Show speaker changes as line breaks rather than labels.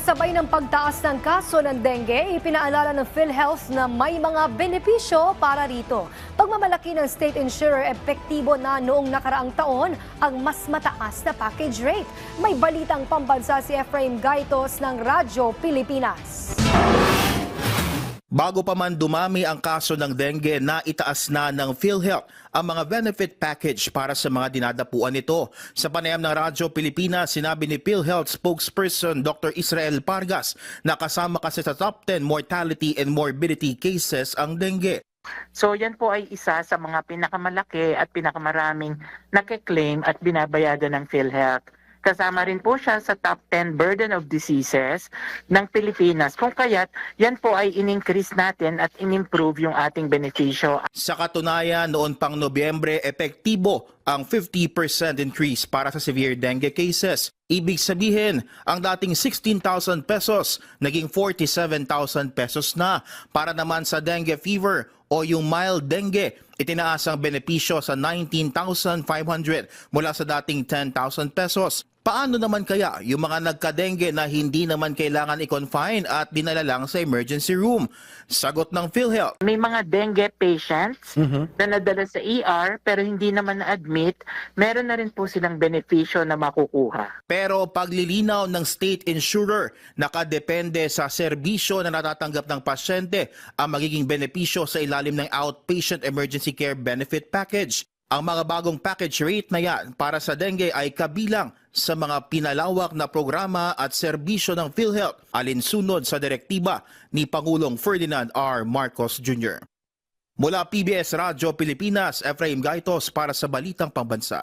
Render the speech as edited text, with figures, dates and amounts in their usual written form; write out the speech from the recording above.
Kasabay ng pagtaas ng kaso ng dengue, ipinaalala ng PhilHealth na may mga benepisyo para rito. Pagmamalaki ng state insurer, epektibo na noong nakaraang taon ang mas mataas na package rate. May balitang pambansa si Efraim Gaitos ng Radyo Pilipinas.
Bago pa man dumami ang kaso ng dengue, naitaas na ng PhilHealth ang mga benefit package para sa mga dinadapuan nito. Sa panayam ng Radyo Pilipinas, sinabi ni PhilHealth spokesperson Dr. Israel Pargas na kasama kasi sa top 10 mortality and morbidity cases ang dengue.
So yan po ay isa sa mga pinakamalaki at pinakamaraming nakiklaim at binabayadan ng PhilHealth. Kasama rin po siya sa top 10 burden of diseases ng Pilipinas. Kung kaya't yan po ay in-increase natin at in-improve yung ating benepisyo.
Sa katunayan, noon pang Nobyembre, epektibo ang 50% increase para sa severe dengue cases. Ibig sabihin, ang dating 16,000 pesos naging 47,000 pesos na. Para naman sa dengue fever o yung mild dengue, itinaas ang benepisyo sa 19,500 mula sa dating 10,000 pesos. Paano naman kaya yung mga nagka-dengue na hindi naman kailangan i-confine at dinala lang sa emergency room? Sagot ng PhilHealth.
May mga dengue patients na nadala sa ER pero hindi naman na-admit, meron na rin po silang benepisyo na makukuha.
Pero paglilinaw ng state insurer, nakadepende sa serbisyo na natatanggap ng pasyente ang magiging benepisyo sa ilalim ng Outpatient Emergency Care Benefit Package. Ang mga bagong package rate na yan para sa dengue ay kabilang sa mga pinalawak na programa at serbisyo ng PhilHealth alinsunod sa direktiba ni Pangulong Ferdinand R. Marcos Jr. Mula PBS Radyo Pilipinas, Efraim Gaitos para sa Balitang Pambansa.